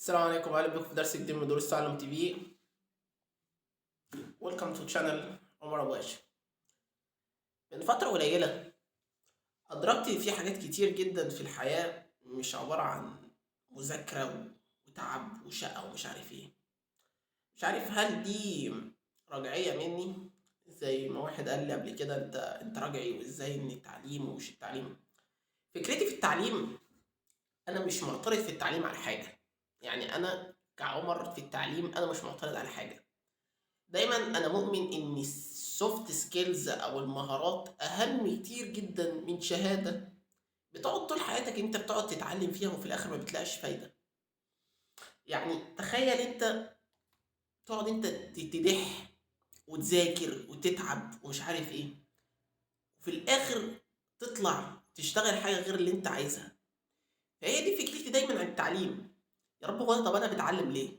السلام عليكم، اهلا بكم في درس جديد من دروس تعلم تي في. ويلكم تو تشانل عمر ابو هاشم. من فتره قليله ادركت في حاجات كتير جدا في الحياه مش عباره عن مذاكره وتعب وشقه ومش عارف ايه. مش عارف هل دي رجعيه مني، زي ما واحد قال لي قبل كده: انت رجعي، وازاي ان التعليم ومش التعليم. فكرتي في التعليم، انا مش معترض في التعليم على حاجه. يعني انا كعمر في التعليم انا مش معترض على حاجه. دايما انا مؤمن ان السوفت سكيلز او المهارات اهم كتير جدا من شهاده بتقعد طول حياتك انت بتقعد تتعلم فيها وفي الاخر ما بتلاقيش فايده. يعني تخيل انت تقعد انت تدح وتذاكر وتتعب ومش عارف ايه، وفي الاخر تطلع تشتغل حاجه غير اللي انت عايزها. فهي دي فكرتي دايما عن التعليم. يا رب، هو طب انا بتعلم ليه؟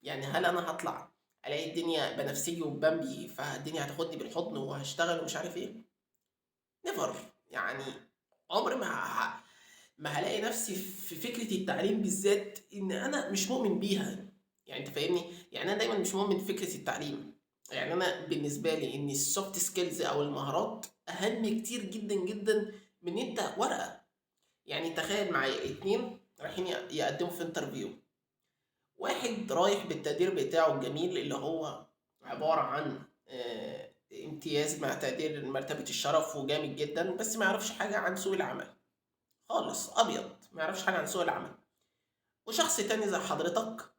يعني هل انا هطلع الاقي الدنيا بنفسجي وبمبي فالدنيا هتاخدني بالحضن وهشتغل ومش عارف ايه؟ نيفر. يعني عمري ما هلاقي نفسي في فكرة التعليم بالذات ان انا مش مؤمن بيها. يعني انت فاهمني؟ يعني انا دايما مش مؤمن بفكرة التعليم. يعني انا بالنسبة لي ان السوفت سكيلز او المهارات اهم كتير جدا جدا من انت ورقة. يعني تخيل معايا اتنين رايحين يقدموا في انترفيو. واحد رايح بالتقدير بتاعه الجميل اللي هو عبارة عن امتياز مع تقدير مرتبة الشرف وجامد جدا، بس ما يعرفش حاجة عن سوق العمل خالص، أبيض ما يعرفش حاجة عن سوق العمل. وشخص تاني زي حضرتك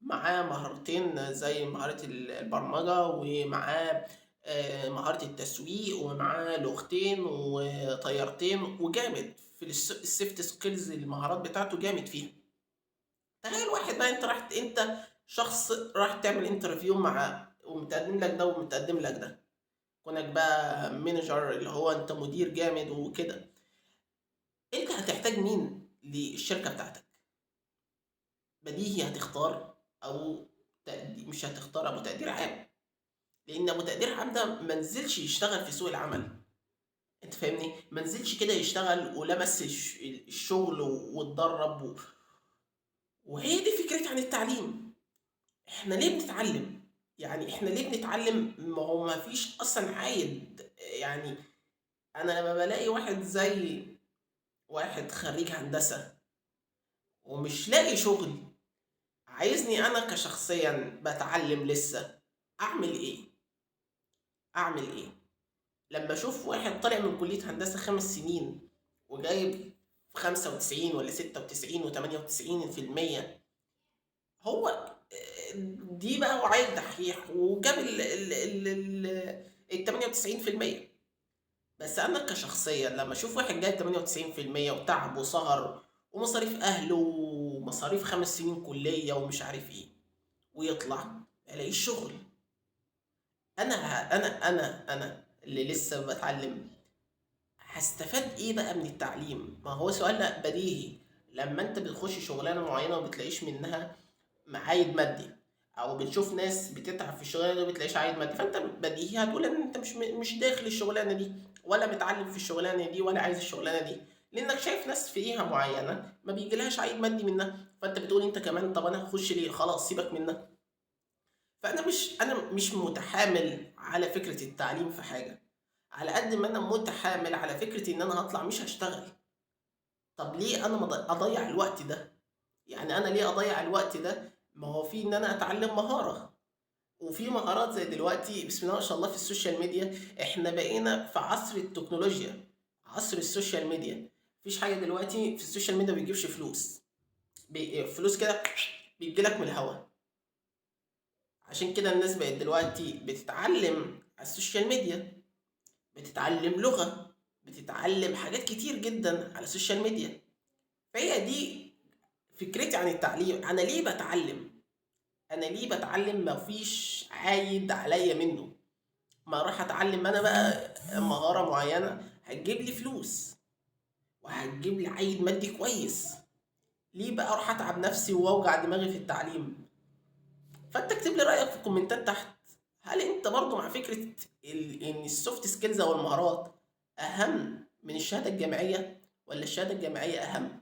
معاه مهارتين زي مهارة البرمجة، ومعاه مهارة التسويق، ومعاه لغتين وطيارتين وجامد في السيفت سكيلز، المهارات بتاعته جامد فيها. تخيل واحد بقى، انت شخص راح تعمل انترفيو مع ومتقدم لك ده ومتقدم لك ده، كونك بقى مانجر اللي هو انت مدير جامد وكده. انت هتحتاج مين للشركة بتاعتك؟ بديهي هتختار او مش هتختار ابو تقدير عام، لان ابو تقدير عام ده منزلش يشتغل في سوق العمل. انت فاهمني؟ منزلش كده يشتغل ولمس الشغل واتدرب وهي دي فكرتي عن التعليم. احنا ليه بنتعلم؟ يعني احنا ليه بنتعلم؟ ما هو ما فيش اصلا عايد. يعني انا لما بلاقي واحد زي واحد خريج هندسة ومش لاقي شغل، عايزني انا كشخصيا بتعلم لسه، اعمل ايه؟ اعمل ايه لما اشوف واحد طالع من كلية هندسة 5 سنين وجايب 95 ولا 96 و98%؟ هو دي بقى وعايز دحيح وجاب ال 98%. بس انا كشخصيا لما اشوف واحد جايب 98% وتعب وسهر ومصاريف اهله ومصاريف 5 سنين كلية ومش عارف ايه، ويطلع الاقي الشغل، انا اللي لسه بتعلم هستفاد ايه بقى من التعليم؟ ما هو سؤال بديهي. لما انت بتخش شغلانه معينه وبتلاقيش منها عايد مادي، او بتشوف ناس بتتعب في الشغلانه دي وبتلاقيش عايد مادي، فانت بديهي هتقول ان انت مش داخل الشغلانه دي ولا متعلم في الشغلانه دي ولا عايز الشغلانه دي، لانك شايف ناس فيها معينه ما بيجيلهاش عايد مادي منها، فانت بتقول انت كمان طب انا هخش ليه؟ خلاص سيبك منها. انا مش متحامل على فكره التعليم في حاجه، على قد ما انا متحامل على فكره ان انا هطلع مش هشتغل. طب ليه انا اضيع الوقت ده؟ يعني انا ليه اضيع الوقت ده؟ ما هو في ان انا اتعلم مهارة، وفي مهارات زي دلوقتي بسم الله ما شاء الله في السوشيال ميديا. احنا بقينا في عصر التكنولوجيا، عصر السوشيال ميديا. مفيش حاجة دلوقتي في السوشيال ميديا ما بيجيبش فلوس، فلوس كده بيجيلك من الهوا. عشان كده الناس بقت دلوقتي بتتعلم على السوشيال ميديا، بتتعلم لغة، بتتعلم حاجات كتير جدا على السوشيال ميديا. فهي دي فكرتي عن التعليم. انا ليه بتعلم؟ انا ليه بتعلم؟ مفيش عايد عليا منه. ما اروح اتعلم انا بقى مهارة معينة هتجيب لي فلوس وهتجيب لي عايد مادي كويس، ليه بقى اروح اتعب نفسي واوجع دماغي في التعليم؟ فانت اكتب لي رايك في الكومنتات تحت. هل انت برضو مع فكرة ان السوفت سكيلز او المهارات اهم من الشهادة الجامعية، ولا الشهادة الجامعية اهم؟